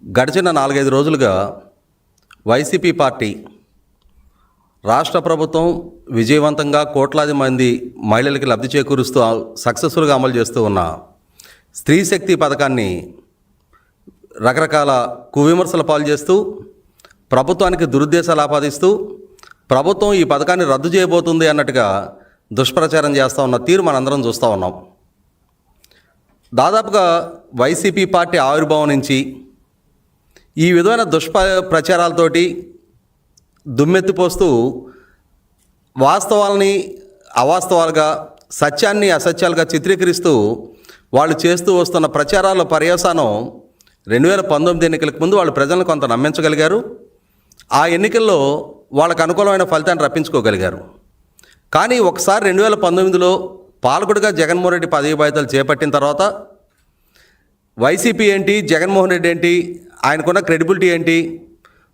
గడిచిన 4-5 రోజులుగా YCP party రాష్ట్ర ప్రభుత్వం విజయవంతంగా కోట్లాది మంది మహిళలకి లబ్ధి చేకూరుస్తూ సక్సెస్ఫుల్గా అమలు చేస్తూ ఉన్న స్త్రీ శక్తి పథకాన్ని రకరకాల కువిమర్శల పాలు చేస్తూ ప్రభుత్వానికి దురుద్దేశాలు ఆపాదిస్తూ ప్రభుత్వం ఈ పథకాన్ని రద్దు చేయబోతుంది అన్నట్టుగా దుష్ప్రచారం చేస్తూ ఉన్న తీరు మనందరం చూస్తూ ఉన్నాం. దాదాపుగా వైసీపీ పార్టీ ఆవిర్భావం నుంచి ఈ విధమైన ప్రచారాలతోటి దుమ్మెత్తిపోస్తూ వాస్తవాలని అవాస్తవాలుగా, సత్యాన్ని అసత్యాలుగా చిత్రీకరిస్తూ వాళ్ళు చేస్తూ వస్తున్న ప్రచారాల పర్యవసానం 2019 ఎన్నికలకు ముందు వాళ్ళు ప్రజలను కొంత నమ్మించగలిగారు. ఆ ఎన్నికల్లో వాళ్ళకు అనుకూలమైన ఫలితాన్ని రప్పించుకోగలిగారు. కానీ ఒకసారి 2019లో పాలకుడిగా జగన్మోహన్ రెడ్డి పదవి బాధ్యతలు చేపట్టిన తర్వాత వైసీపీ ఏంటి, జగన్మోహన్ రెడ్డి ఏంటి, ఆయనకున్న క్రెడిబిలిటీ ఏంటి,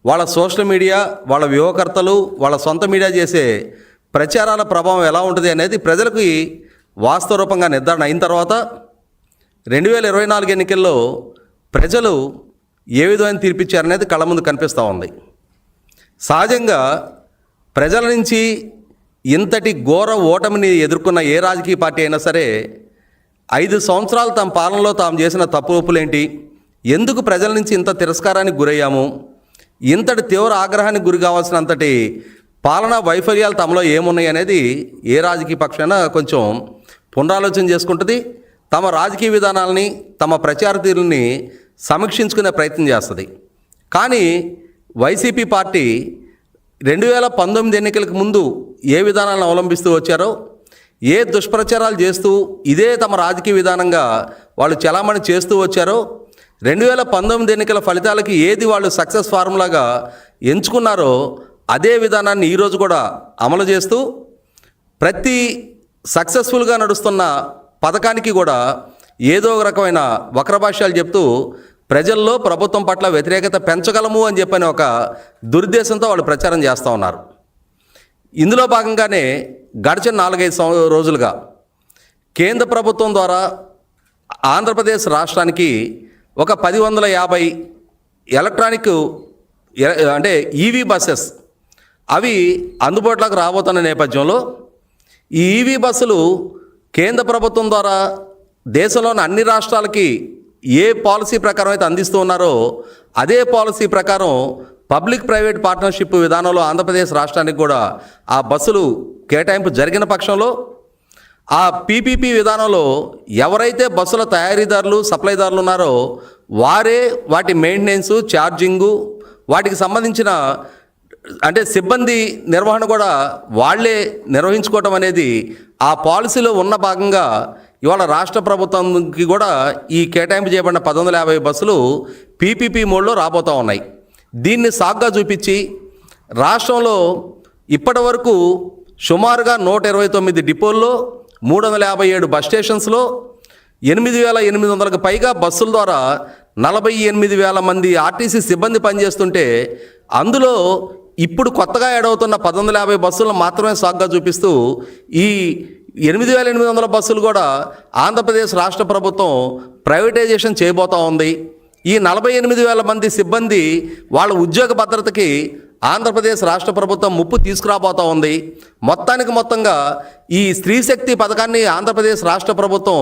వాళ్ళ సోషల్ మీడియా, వాళ్ళ వ్యూహకర్తలు, వాళ్ళ సొంత మీడియా చేసే ప్రచారాల ప్రభావం ఎలా ఉంటుంది అనేది ప్రజలకు వాస్తవ రూపంగా నిర్ధారణ అయిన తర్వాత 2024 ఎన్నికల్లో ప్రజలు ఏ విధమైన తీర్పిచ్చారనేది కళ్ళ ముందు కనిపిస్తూ ఉంది. సహజంగా ప్రజల నుంచి ఇంతటి ఘోర ఓటమిని ఎదుర్కొన్న ఏ రాజకీయ పార్టీ అయినా సరే 5 సంవత్సరాలు తమ పాలనలో తాము చేసిన తప్పులేంటి, ఎందుకు ప్రజల నుంచి ఇంత తిరస్కారానికి గురయ్యాము, ఇంతటి తీవ్ర ఆగ్రహానికి గురి కావాల్సినంతటి పాలనా వైఫల్యాలు తమలో ఏమున్నాయి అనేది ఏ రాజకీయ పక్షమైనా కొంచెం పునరాలోచన చేసుకుంటుంది. తమ రాజకీయ విధానాలని, తమ ప్రచార తీరుని సమీక్షించుకునే ప్రయత్నం చేస్తుంది. కానీ వైసీపీ పార్టీ 2019 ఎన్నికలకు ముందు ఏ విధానాలను అవలంబిస్తూ వచ్చారో, ఏ దుష్ప్రచారాలు చేస్తూ ఇదే తమ రాజకీయ విధానంగా వాళ్ళు చలామణి చేస్తూ వచ్చారో, 2019 ఎన్నికల ఫలితాలకి ఏది వాళ్ళు సక్సెస్ ఫార్ములాగా ఎంచుకున్నారో అదే విధానాన్ని ఈరోజు కూడా అమలు చేస్తూ ప్రతి సక్సెస్ఫుల్గా నడుస్తున్న పథకానికి కూడా ఏదో ఒక రకమైన వక్రభాష్యాలు చెప్తూ ప్రజల్లో ప్రభుత్వం పట్ల వ్యతిరేకత పెంచగలము అని చెప్పని ఒక దురుద్దేశంతో వాళ్ళు ప్రచారం చేస్తూ ఉన్నారు. ఇందులో భాగంగానే గడిచిన 4-5 రోజులుగా కేంద్ర ప్రభుత్వం ద్వారా ఆంధ్రప్రదేశ్ రాష్ట్రానికి ఒక 1050 ఎలక్ట్రానిక్ అంటే ఈవీ బస్సెస్ అవి అందుబాటులోకి రాబోతున్న నేపథ్యంలో ఈ ఈవీ బస్సులు కేంద్ర ప్రభుత్వం ద్వారా దేశంలోని అన్ని రాష్ట్రాలకి ఏ పాలసీ ప్రకారం అయితే అందిస్తూ ఉన్నారో అదే పాలసీ ప్రకారం పబ్లిక్ ప్రైవేట్ పార్ట్నర్షిప్ విధానంలో ఆంధ్రప్రదేశ్ రాష్ట్రానికి కూడా ఆ బస్సులు కేటాయింపు జరిగిన పక్షంలో ఆ పీపీపీ విధానంలో ఎవరైతే బస్సుల తయారీదారులు, సప్లైదారులు ఉన్నారో వారే వాటి మెయింటెనెన్సు, ఛార్జింగు, వాటికి సంబంధించిన అంటే సిబ్బంది నిర్వహణ కూడా వాళ్లే నిర్వహించుకోవటం అనేది ఆ పాలసీలో ఉన్న భాగంగా ఇవాళ రాష్ట్ర ప్రభుత్వానికి కూడా ఈ కేటాయింపు చేయబడిన 1050 బస్సులు పీపీపీ మోడ్లో రాబోతూ ఉన్నాయి. దీన్ని సాగ్గా చూపించి రాష్ట్రంలో ఇప్పటి వరకు సుమారుగా 129 డిపోల్లో 357 బస్ స్టేషన్స్లో 8,800కు పైగా బస్సుల ద్వారా 48,000 మంది ఆర్టీసీ సిబ్బంది పనిచేస్తుంటే అందులో ఇప్పుడు కొత్తగా యాడ్ అవుతున్న 1050 బస్సులను మాత్రమే సాగ్గా చూపిస్తూ ఈ 8,800 బస్సులు కూడా ఆంధ్రప్రదేశ్ రాష్ట్ర ప్రభుత్వం ప్రైవేటైజేషన్ చేయబోతూ ఉంది. ఈ 48,000 మంది సిబ్బంది వాళ్ళ ఉద్యోగ భద్రతకి ఆంధ్రప్రదేశ్ రాష్ట్ర ప్రభుత్వం ముప్పు తీసుకురాబోతూ ఉంది. మొత్తంగా ఈ స్త్రీ శక్తి పథకాన్ని ఆంధ్రప్రదేశ్ రాష్ట్ర ప్రభుత్వం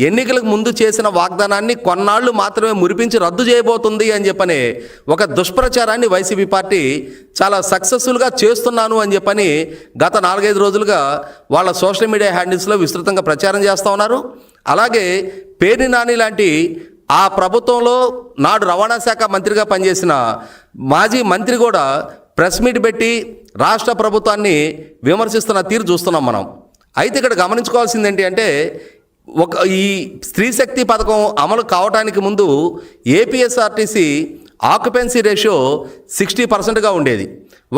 ఎన్నికలకు ముందు చేసిన వాగ్దానాన్ని కొన్నాళ్ళు మాత్రమే మురిపించి రద్దు చేయబోతుంది అని చెప్పని ఒక దుష్ప్రచారాన్ని వైసీపీ పార్టీ చాలా సక్సెస్ఫుల్గా చేస్తున్నాను అని చెప్పని గత 4-5 రోజులుగా వాళ్ళ సోషల్ మీడియా హ్యాండిల్స్లో విస్తృతంగా ప్రచారం చేస్తూ ఉన్నారు. అలాగే పేర్ని నాని లాంటి ఆ ప్రభుత్వంలో నాడు రవాణా శాఖ మంత్రిగా పనిచేసిన మాజీ మంత్రి కూడా ప్రెస్ మీట్ పెట్టి రాష్ట్ర ప్రభుత్వాన్ని విమర్శిస్తున్న తీరు చూస్తున్నాం మనం. అయితే ఇక్కడ గమనించుకోవాల్సింది ఏంటి అంటే ఈ స్త్రీ శక్తి పథకం అమలు కావడానికి ముందు ఏపీఎస్ఆర్టీసీ ఆక్యుపెన్సీ రేషియో 60%గా ఉండేది.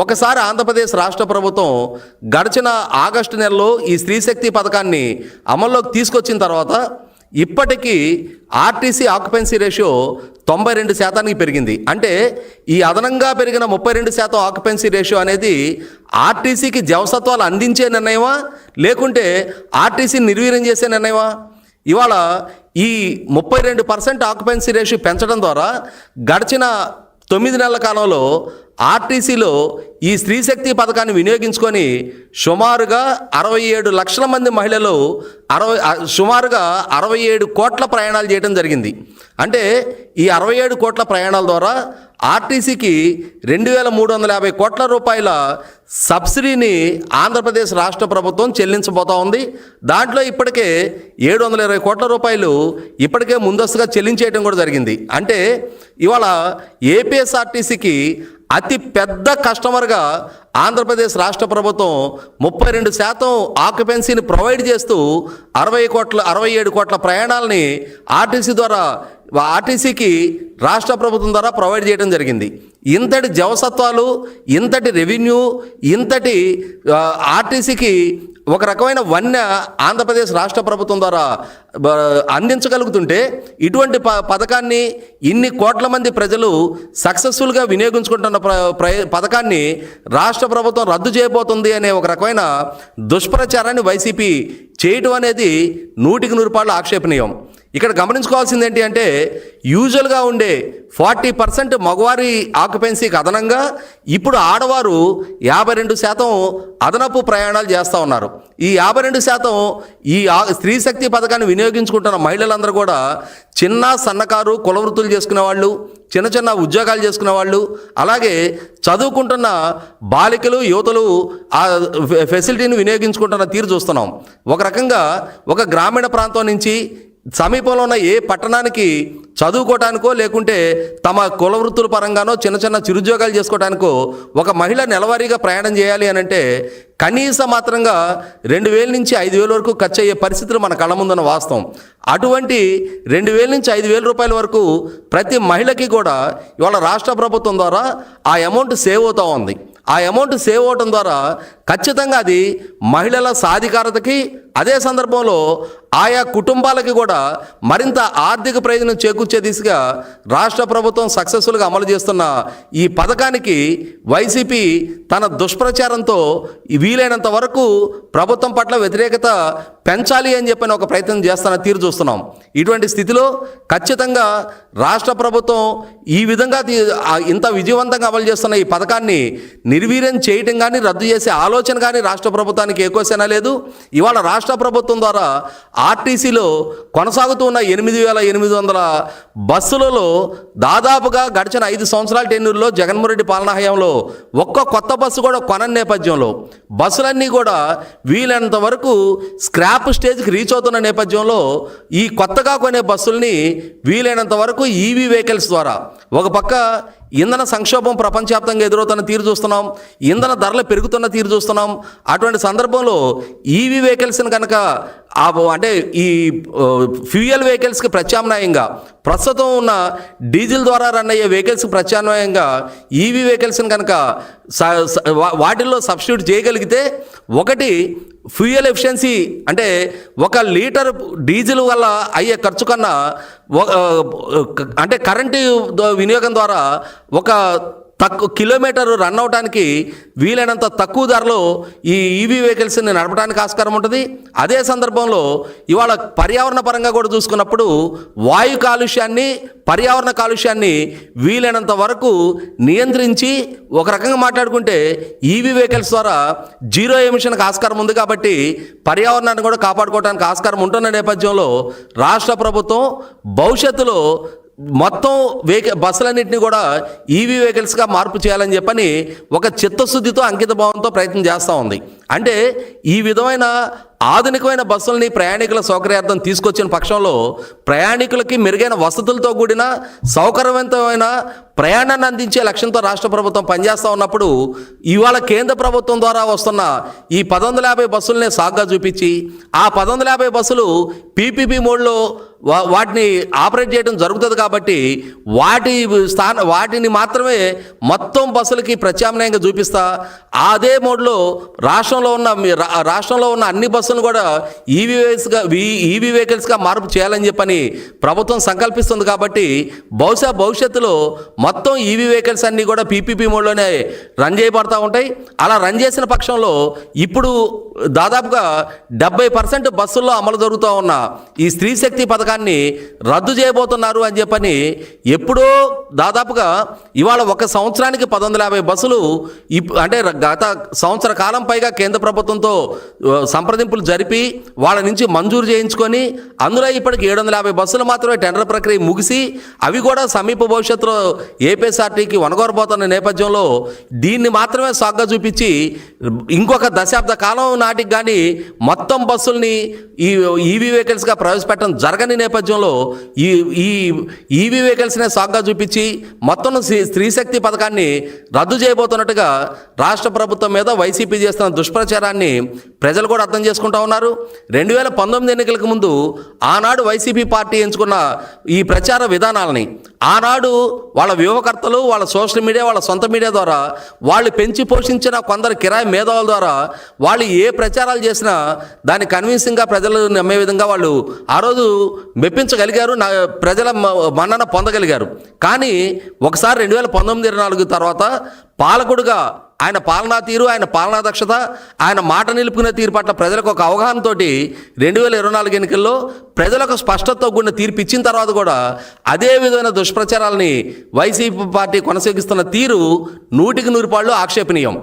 ఒకసారి ఆంధ్రప్రదేశ్ రాష్ట్ర ప్రభుత్వం గడిచిన ఆగస్టు నెలలో ఈ స్త్రీ శక్తి పథకాన్ని అమల్లోకి తీసుకొచ్చిన తర్వాత ఇప్పటికీ ఆర్టీసీ ఆక్యుపెన్సీ రేషియో 92% పెరిగింది. అంటే ఈ అదనంగా పెరిగిన 32% ఆక్యుపెన్సీ రేషియో అనేది ఆర్టీసీకి జవసత్వాలు అందించే నిర్ణయమా లేకుంటే ఆర్టీసీని నిర్వీర్యం చేసే నిర్ణయమా? ఇవాళ ఈ 32% ఆక్యుపెన్సీ రేషియో పెంచడం ద్వారా గడిచిన 9 నెలల కాలంలో ఆర్టీసీలో ఈ స్త్రీశక్తి పథకాన్ని వినియోగించుకొని సుమారుగా 67 లక్షల మంది మహిళలు సుమారుగా 67 కోట్ల ప్రయాణాలు చేయడం జరిగింది. అంటే ఈ 67 కోట్ల ప్రయాణాల ద్వారా ఆర్టీసీకి 2,350 కోట్ల రూపాయల సబ్సిడీని ఆంధ్రప్రదేశ్ రాష్ట్ర ప్రభుత్వం చెల్లించబోతా ఉంది. దాంట్లో ఇప్పటికే 720 కోట్ల రూపాయలు ఇప్పటికే ముందస్తుగా చెల్లించేయడం కూడా జరిగింది. అంటే ఇవాళ ఏపీఎస్ఆర్టీసీకి అతి పెద్ద కస్టమర్గా ఆంధ్రప్రదేశ్ రాష్ట్ర ప్రభుత్వం 32% ఆక్యుపెన్సీని ప్రొవైడ్ చేస్తూ 67 కోట్ల ప్రయాణాలని ఆర్టీసీకి రాష్ట్ర ప్రభుత్వం ద్వారా ప్రొవైడ్ చేయడం జరిగింది. ఇంతటి జవసత్వాలు, ఇంతటి రెవెన్యూ, ఇంతటి ఆర్టీసీకి ఒక రకమైన వన్య ఆంధ్రప్రదేశ్ రాష్ట్ర ప్రభుత్వం ద్వారా అందించగలుగుతుంటే ఇటువంటి పథకాన్ని ఇన్ని కోట్ల మంది ప్రజలు సక్సెస్ఫుల్గా వినియోగించుకుంటున్న పథకాన్ని రాష్ట్ర ప్రభుత్వం రద్దు చేయబోతుంది అనే ఒక రకమైన దుష్ప్రచారాన్ని వైసీపీ చేయడం అనేది 100% ఆక్షేపణీయం. ఇక్కడ గమనించుకోవాల్సింది ఏంటి అంటే యూజువల్గా ఉండే 40% మగవారి ఆక్యుపెన్సీకి అదనంగా ఇప్పుడు ఆడవారు 52% అదనపు ప్రయాణాలు చేస్తూ ఉన్నారు. ఈ 52% ఈ స్త్రీ శక్తి పథకాన్ని వినియోగించుకుంటున్న మహిళలందరూ కూడా చిన్న సన్నకారు కుల వృత్తులు చేసుకునే వాళ్ళు, చిన్న చిన్న ఉద్యోగాలు చేసుకునే వాళ్ళు, అలాగే చదువుకుంటున్న బాలికలు, యువతలు ఆ ఫెసిలిటీని వినియోగించుకుంటున్న తీరు చూస్తున్నాం. ఒక రకంగా ఒక గ్రామీణ ప్రాంతం నుంచి సమీపంలో ఉన్న ఏ పట్టణానికి చదువుకోవటానికో లేకుంటే తమ కుల వృత్తుల పరంగానో చిన్న చిన్న చిరుద్యోగాలు చేసుకోవటానికో ఒక మహిళ నెలవారీగా ప్రయాణం చేయాలి అని అంటే కనీస మాత్రంగా 2,000 నుంచి 5,000 వరకు ఖర్చు అయ్యే పరిస్థితులు మన కళ్ళ ముందున్న వాస్తవం. అటువంటి 2,000 నుంచి 5,000 రూపాయల వరకు ప్రతి మహిళకి కూడా ఇవాళ రాష్ట్ర ప్రభుత్వం ద్వారా ఆ అమౌంట్ సేవ్ అవుతూ ఉంది. ఆ అమౌంట్ సేవ్ అవటం ద్వారా ఖచ్చితంగా అది మహిళల సాధికారతకి, అదే సందర్భంలో ఆయా కుటుంబాలకి కూడా మరింత ఆర్థిక ప్రయోజనం చేకూర్చే దిశగా రాష్ట్ర ప్రభుత్వం సక్సెస్ఫుల్గా అమలు చేస్తున్న ఈ పథకానికి వైసీపీ తన దుష్ప్రచారంతో వీలైనంత వరకు ప్రభుత్వం పట్ల వ్యతిరేకత పెంచాలి అని చెప్పని ఒక ప్రయత్నం చేస్తున్న తీరు చూస్తున్నాం. ఇటువంటి స్థితిలో ఖచ్చితంగా రాష్ట్ర ప్రభుత్వం ఈ విధంగా ఇంత విజయవంతంగా అమలు చేస్తున్న ఈ పథకాన్ని నిర్వీర్యం చేయటం కానీ రద్దు చేసే ఆలోచన కానీ రాష్ట్ర ప్రభుత్వానికి ఎక్కువసేనా లేదు. ఇవాళ రాష్ట్ర ప్రభుత్వం ద్వారా ఆర్టీసీలో కొనసాగుతూ ఉన్న 8,800 బస్సులలో దాదాపుగా గడిచిన 5 సంవత్సరాల టెన్యూర్లో జగన్మోహన్ రెడ్డి పాలనా హయాంలో ఒక్క కొత్త బస్సు కూడా కొనని నేపథ్యంలో బస్సులన్నీ కూడా వీలైనంత వరకు స్క్రాప్ స్టేజ్కి రీచ్ అవుతున్న నేపథ్యంలో ఈ కొత్తగా కొనే బస్సుల్ని వీలైనంత వరకు ఈవీ వెహికల్స్ ద్వారా ఒక పక్క ఇంధన సంక్షోభం ప్రపంచవ్యాప్తంగా ఎదురవుతున్న తీరు చూస్తున్నాం, ఇంధన ధరలు పెరుగుతున్న తీరు చూస్తున్నాం. అటువంటి సందర్భంలో ఈవీ వెహికల్స్ని కనుక అంటే ఈ ఫ్యూయల్ వెహికల్స్కి ప్రత్యామ్నాయంగా ప్రస్తుతం ఉన్న డీజిల్ ద్వారా రన్ అయ్యే వెహికల్స్కి ప్రత్యామ్నాయంగా ఈవీ వెహికల్స్ని కనుక వాటిల్లో సబ్స్టిట్యూట్ చేయగలిగితే ఒకటి ఫ్యూయల్ ఎఫిషియన్సీ అంటే 1 లీటర్ డీజిల్ వల్ల అయ్యే ఖర్చు కన్నా అంటే కరెంటు వినియోగం ద్వారా ఒక కిలోమీటర్ రన్ అవడానికి వీలైనంత తక్కువ ధరలో ఈ ఈవీ వెహికల్స్ని నడపడానికి ఆస్కారం ఉంటుంది. అదే సందర్భంలో ఇవాళ పర్యావరణ పరంగా కూడా చూసుకున్నప్పుడు వాయు కాలుష్యాన్ని, పర్యావరణ కాలుష్యాన్ని వీలైనంత వరకు నియంత్రించి ఒక రకంగా మాట్లాడుకుంటే ఈవీ వెహికల్స్ ద్వారా జీరో ఎమిషన్కి ఆస్కారం ఉంది. కాబట్టి పర్యావరణాన్ని కూడా కాపాడుకోవడానికి ఆస్కారం ఉంటున్న నేపథ్యంలో రాష్ట్ర ప్రభుత్వం భవిష్యత్తులో మొత్తం బస్సులన్నింటినీ కూడా ఈవీ వెహికల్స్గా మార్పు చేయాలని చెప్పని ఒక చిత్తశుద్ధితో, అంకిత భావంతో ప్రయత్నం చేస్తూ ఉంది. అంటే ఈ విధమైన ఆధునికమైన బస్సులని ప్రయాణికుల సౌకర్యార్థం తీసుకొచ్చిన పక్షంలో ప్రయాణికులకి మెరుగైన వసతులతో కూడిన సౌకర్యవంతమైన ప్రయాణాన్ని అందించే లక్ష్యంతో రాష్ట్ర ప్రభుత్వం పనిచేస్తూ ఉన్నప్పుడు ఇవాళ కేంద్ర ప్రభుత్వం ద్వారా వస్తున్న ఈ 1,150 బస్సులనే సాగ్గా చూపించి ఆ 1,150 బస్సులు పీపీపీ మోడ్లో వాటిని ఆపరేట్ చేయడం జరుగుతుంది. కాబట్టి వాటిని మాత్రమే మొత్తం బస్సులకి ప్రత్యామ్నాయంగా చూపిస్తా అదే మోడ్లో రాష్ట్రంలో ఉన్న అన్ని బస్సులను కూడా ఈవీ వెహికల్స్గా మార్పు చేయాలని చెప్పని ప్రభుత్వం సంకల్పిస్తుంది. కాబట్టి బహుశా భవిష్యత్తులో మొత్తం ఈవీ వెహికల్స్ అన్నీ కూడా పీపీపీ మోడ్లోనే రన్ చేయబడతా ఉంటాయి. అలా రన్ చేసిన పక్షంలో ఇప్పుడు దాదాపుగా 70% బస్సుల్లో అమలు జరుగుతూ ఉన్న ఈ స్త్రీ శక్తి పథకాన్ని పథకాన్ని రద్దు చేయబోతున్నారు అని చెప్పని ఎప్పుడో దాదాపుగా ఇవాళ ఒక సంవత్సరానికి 1150 బస్సులు అంటే గత సంవత్సర కాలం పైగా కేంద్ర ప్రభుత్వంతో సంప్రదింపులు జరిపి వాళ్ళ నుంచి మంజూరు చేయించుకొని అందులో ఇప్పటికి 750 బస్సులు మాత్రమే టెండర్ ప్రక్రియ ముగిసి అవి కూడా సమీప భవిష్యత్తులో ఏపీఎస్ఆర్టీకి వనగొరబోతున్న నేపథ్యంలో దీన్ని మాత్రమే సాగ్గా చూపించి ఇంకొక దశాబ్ద కాలం నాటికి కానీ మొత్తం బస్సుల్ని ఈ ఈవీ వెహికల్స్గా ప్రవేశపెట్టడం జరగని నేపథ్యంలో ఈ ఈవీ వెహికల్స్నే సాగ్గా చూపించి మొత్తం స్త్రీశక్తి పథకాన్ని రద్దు చేయబోతున్నట్టుగా రాష్ట్ర ప్రభుత్వం మీద వైసీపీ చేస్తున్న దుష్ప్రచారాన్ని ప్రజలు కూడా అర్థం చేసుకుంటా ఉన్నారు. 2019 ఎన్నికలకు ముందు ఆనాడు వైసీపీ పార్టీ ఎంచుకున్న ఈ ప్రచార విధానాలని ఆనాడు వాళ్ళ వ్యూహకర్తలు వాళ్ళ సోషల్ మీడియా వాళ్ళ సొంత మీడియా ద్వారా వాళ్ళు పెంచి పోషించిన కొందరు కిరాయి మేధావుల ద్వారా వాళ్ళు ఏ ప్రచారాలు చేసినా దాన్ని కన్విన్సింగ్గా ప్రజలు నమ్మే విధంగా వాళ్ళు ఆ రోజు మెప్పించగలిగారు, ప్రజల మన్నన పొందగలిగారు. కానీ ఒకసారి 2019-24 తర్వాత పాలకుడుగా ఆయన పాలనా తీరు, ఆయన పాలనా దక్షత, ఆయన మాట నిలుపుకునే తీరు పట్ల ప్రజలకు ఒక అవగాహనతోటి 2024 ఎన్నికల్లో ప్రజలకు స్పష్టతతో కూడిన తీర్పు ఇచ్చిన తర్వాత కూడా అదే విధమైన దుష్ప్రచారాలని వైసీపీ పార్టీ కొనసాగిస్తున్న తీరు 100కి 100 పాళ్ళు ఆక్షేపణీయం.